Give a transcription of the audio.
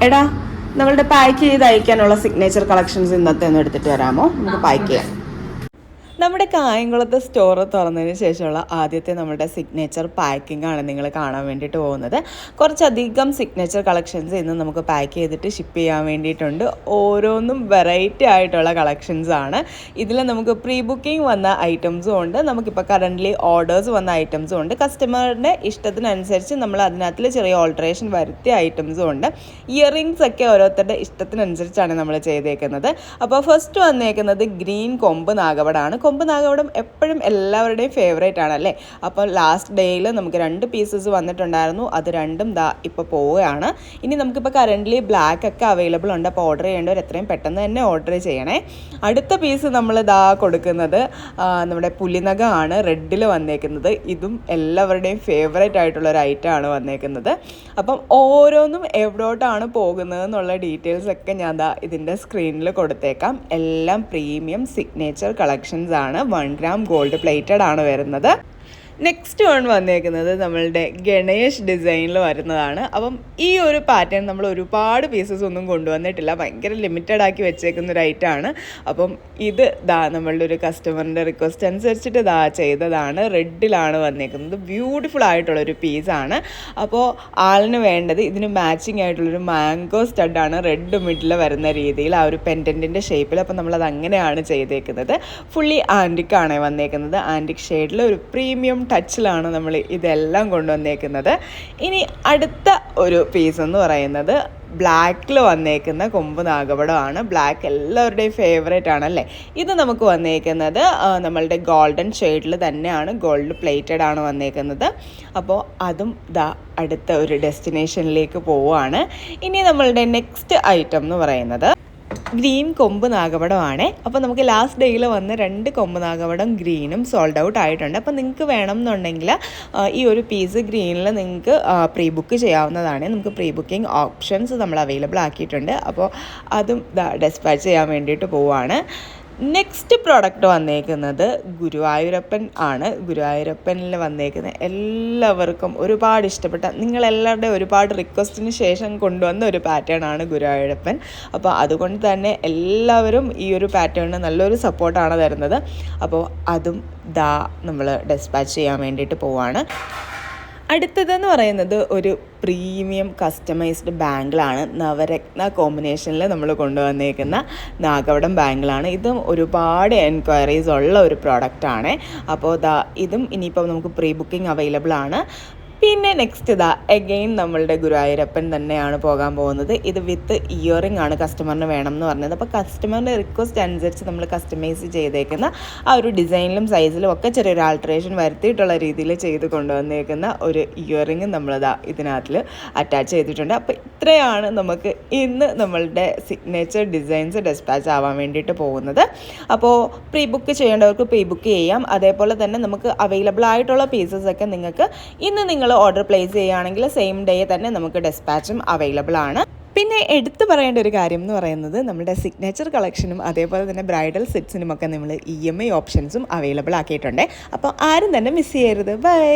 എടാ, നമ്മളുടെ പാക്ക് ചെയ്ത് അയക്കാനുള്ള സിഗ്നേച്ചർ കളക്ഷൻസ് ഇന്നത്തെ ഒന്ന് എടുത്തിട്ട് വരാമോ? നമുക്ക് പാക്ക് ചെയ്യാം. നമ്മുടെ കായംകുളത്ത് സ്റ്റോർ തുറന്നതിന് ശേഷമുള്ള ആദ്യത്തെ നമ്മുടെ സിഗ്നേച്ചർ പാക്കിംഗ് ആണ് നിങ്ങൾ കാണാൻ വേണ്ടിയിട്ട് പോകുന്നത്. കുറച്ചധികം സിഗ്നേച്ചർ കളക്ഷൻസ് ഇന്ന് നമുക്ക് പാക്ക് ചെയ്തിട്ട് ഷിപ്പ് ചെയ്യാൻ വേണ്ടിയിട്ടുണ്ട്. ഓരോന്നും വെറൈറ്റി ആയിട്ടുള്ള കളക്ഷൻസ് ആണ്. ഇതിൽ നമുക്ക് പ്രീ ബുക്കിംഗ് വന്ന ഐറ്റംസും ഉണ്ട്, നമുക്കിപ്പോൾ കറൻ്റ്ലി ഓർഡേഴ്സ് വന്ന ഐറ്റംസും ഉണ്ട്. കസ്റ്റമറുടെ ഇഷ്ടത്തിനനുസരിച്ച് നമ്മൾ അതിനകത്തിൽ ചെറിയ ഓൾട്ടറേഷൻ വരുത്തിയ ഐറ്റംസും ഉണ്ട്. ഇയറിങ്സ് ഒക്കെ ഓരോരുത്തരുടെ ഇഷ്ടത്തിനനുസരിച്ചാണ് നമ്മൾ ചെയ്തേക്കുന്നത്. അപ്പോൾ ഫസ്റ്റ് വന്നേക്കുന്നത് ഗ്രീൻ കൊമ്പ് നാഗവടാണ്. കൊമ്പ് നാഗവടം എപ്പോഴും എല്ലാവരുടെയും ഫേവറേറ്റ് ആണല്ലേ. അപ്പോൾ ലാസ്റ്റ് ഡേയിൽ നമുക്ക് 2 പീസസ് വന്നിട്ടുണ്ടായിരുന്നു. അത് രണ്ടും ഇപ്പോൾ പോവുകയാണ്. ഇനി നമുക്കിപ്പോൾ കറൻ്റ്ലി ബ്ലാക്ക് ഒക്കെ അവൈലബിൾ ഉണ്ട്. അപ്പോൾ ഓർഡർ ചെയ്യേണ്ടവർ എത്രയും പെട്ടെന്ന് തന്നെ ഓർഡർ ചെയ്യണേ. അടുത്ത പീസ് നമ്മൾ കൊടുക്കുന്നത് നമ്മുടെ പുലിനഖമാണ്, റെഡിൽ വന്നേക്കുന്നത്. ഇതും എല്ലാവരുടെയും ഫേവറേറ്റ് ആയിട്ടുള്ളൊരു ഐറ്റമാണ് വന്നേക്കുന്നത്. അപ്പം ഓരോന്നും എവിടോട്ടാണ് പോകുന്നത് എന്നുള്ള ഡീറ്റെയിൽസ് ഒക്കെ ഞാൻ ഇതിൻ്റെ സ്ക്രീനിൽ കൊടുത്തേക്കാം. എല്ലാം പ്രീമിയം സിഗ്നേച്ചർ കളക്ഷൻസ് ആണ്. 1 gram ഗോൾഡ് പ്ലേറ്റഡ് ആണ് വരുന്നത്. നെക്സ്റ്റ് വൺ വന്നേക്കുന്നത് നമ്മളുടെ ഗണേഷ് ഡിസൈനിൽ വരുന്നതാണ്. അപ്പം ഈ ഒരു പാറ്റേൺ നമ്മൾ ഒരുപാട് പീസസ് ഒന്നും കൊണ്ടുവന്നിട്ടില്ല, ഭയങ്കര ലിമിറ്റഡ് ആക്കി വെച്ചേക്കുന്ന ഒരു ഐറ്റമാണ്. അപ്പം ഇത് നമ്മളുടെ ഒരു കസ്റ്റമറിൻ്റെ റിക്വസ്റ്റ് അനുസരിച്ചിട്ട് ചെയ്തതാണ്. റെഡിലാണ് വന്നേക്കുന്നത്. ബ്യൂട്ടിഫുൾ ആയിട്ടുള്ളൊരു പീസാണ്. അപ്പോൾ ആളിന് വേണ്ടത് ഇതിന് മാച്ചിങ് ആയിട്ടുള്ളൊരു മാംഗോ സ്റ്റഡാണ്, റെഡ് മിഡിൽ വരുന്ന രീതിയിൽ ആ ഒരു പെൻഡൻറ്റിൻ്റെ ഷേപ്പിൽ. അപ്പോൾ നമ്മളത് അങ്ങനെയാണ് ചെയ്തേക്കുന്നത്. ഫുള്ളി ആൻറ്റിക്കാണ് വന്നേക്കുന്നത്. ആൻറ്റിക് ഷെയ്ഡിൽ ഒരു പ്രീമിയം ടച്ചിലാണ് നമ്മൾ ഇതെല്ലാം കൊണ്ടുവന്നേക്കുന്നത്. ഇനി അടുത്ത ഒരു പീസ് എന്ന് പറയുന്നത് ബ്ലാക്കിൽ വന്നേക്കുന്ന കൊമ്പ് നാഗവടമാണ്. ബ്ലാക്ക് എല്ലാവരുടെയും ഫേവറേറ്റ് ആണല്ലേ. ഇത് നമുക്ക് വന്നേക്കുന്നത് നമ്മളുടെ ഗോൾഡൻ ഷെയ്ഡിൽ തന്നെയാണ്, ഗോൾഡ് പ്ലേറ്റഡ് ആണ് വന്നേക്കുന്നത്. അപ്പോൾ അതും അടുത്ത ഒരു ഡെസ്റ്റിനേഷനിലേക്ക് പോവുകയാണ്. ഇനി നമ്മളുടെ നെക്സ്റ്റ് ഐറ്റം എന്ന് പറയുന്നത് ഗ്രീൻ കൊമ്പ് നാഗവടമാണ്. അപ്പോൾ നമുക്ക് ലാസ്റ്റ് ഡേയിൽ വന്ന് 2 കൊമ്പ് നാഗവടം ഗ്രീനും സോൾഡ് ഔട്ട് ആയിട്ടുണ്ട്. അപ്പോൾ നിങ്ങൾക്ക് വേണം എന്നുണ്ടെങ്കിൽ ഈ ഒരു പീസ് ഗ്രീനിൽ നിങ്ങൾക്ക് പ്രീ ബുക്ക് ചെയ്യാവുന്നതാണ്. നമുക്ക് പ്രീ ബുക്കിംഗ് ഓപ്ഷൻസ് നമ്മൾ അവൈലബിൾ ആക്കിയിട്ടുണ്ട്. അപ്പോൾ അതും ഡെസ്പാച്ച് ചെയ്യാൻ വേണ്ടിയിട്ട് പോവുകയാണ്. നെക്സ്റ്റ് പ്രോഡക്റ്റ് വന്നേക്കുന്നത് ഗുരുവായൂരപ്പൻ ആണ്. ഗുരുവായൂരപ്പനിൽ വന്നേക്കുന്ന എല്ലാവർക്കും ഒരുപാട് ഇഷ്ടപ്പെട്ട, നിങ്ങളെല്ലാവരുടെയും ഒരുപാട് റിക്വസ്റ്റിന് ശേഷം കൊണ്ടുവന്ന ഒരു പാറ്റേൺ ആണ് ഗുരുവായൂരപ്പൻ. അപ്പോൾ അതുകൊണ്ട് തന്നെ എല്ലാവരും ഈ ഒരു പാറ്റേണിന് നല്ലൊരു സപ്പോർട്ടാണ് തരുന്നത്. അപ്പോൾ അതും നമ്മൾ ഡെസ്പാച്ച് ചെയ്യാൻ വേണ്ടിയിട്ട് പോവാണ്. അടുത്തതെന്ന് പറയുന്നത് ഒരു പ്രീമിയം കസ്റ്റമൈസ്ഡ് ബാങ്കിളാണ്. നവരത്ന കോമ്പിനേഷനിൽ നമ്മൾ കൊണ്ടുവന്നേക്കുന്ന നാഗവടം ബാങ്കിളാണ്. ഇതും ഒരുപാട് എൻക്വയറീസ് ഉള്ള ഒരു പ്രോഡക്റ്റാണ്. അപ്പോൾ ഇതും ഇനിയിപ്പോൾ നമുക്ക് പ്രീ ബുക്കിംഗ് അവൈലബിൾ ആണ്. പിന്നെ നെക്സ്റ്റ് എഗെയിൻ നമ്മളുടെ ഗുരുവായൂരപ്പൻ തന്നെയാണ് പോകാൻ പോകുന്നത്. ഇത് വിത്ത് ഇയറിംഗ് ആണ് കസ്റ്റമറിന് വേണം എന്ന് പറഞ്ഞത്. അപ്പോൾ കസ്റ്റമറിൻ്റെ റിക്വസ്റ്റ് അനുസരിച്ച് നമ്മൾ കസ്റ്റമൈസ് ചെയ്തേക്കുന്ന ആ ഒരു ഡിസൈനിലും സൈസിലും ഒക്കെ ചെറിയൊരു ആൾട്ടറേഷൻ വരുത്തിയിട്ടുള്ള രീതിയിൽ ചെയ്ത് കൊണ്ടുവന്നേക്കുന്ന ഒരു ഇയറിംഗ് നമ്മൾ ഇതിനകത്തിൽ അറ്റാച്ച് ചെയ്തിട്ടുണ്ട്. അപ്പോൾ ഇത്രയാണ് നമുക്ക് ഇന്ന് നമ്മളുടെ സിഗ്നേച്ചർ ഡിസൈൻസ് ഡെസ്പാച്ച് ആവാൻ വേണ്ടിയിട്ട് പോകുന്നത്. അപ്പോൾ പ്രീ ബുക്ക് ചെയ്യേണ്ടവർക്ക് പ്രീ ബുക്ക് ചെയ്യാം. അതേപോലെ തന്നെ നമുക്ക് അവൈലബിൾ ആയിട്ടുള്ള പീസസൊക്കെ നിങ്ങൾക്ക് ഇന്ന് നിങ്ങൾ ഓർഡർ പ്ലേസ് ചെയ്യുകയാണെങ്കിൽ സെയിം ഡേ തന്നെ നമുക്ക് ഡെസ്പാച്ചും അവൈലബിൾ ആണ്. പിന്നെ എടുത്തു പറയേണ്ട ഒരു കാര്യം എന്ന് പറയുന്നത് നമ്മുടെ സിഗ്നേച്ചർ കളക്ഷനും അതേപോലെ തന്നെ ബ്രൈഡൽ സെറ്റ്സിനുമൊക്കെ നമ്മൾ EMI ഓപ്ഷൻസും അവൈലബിൾ ആക്കിയിട്ടുണ്ട്. അപ്പോൾ ആരും തന്നെ മിസ് ചെയ്യരുത്. ബൈ.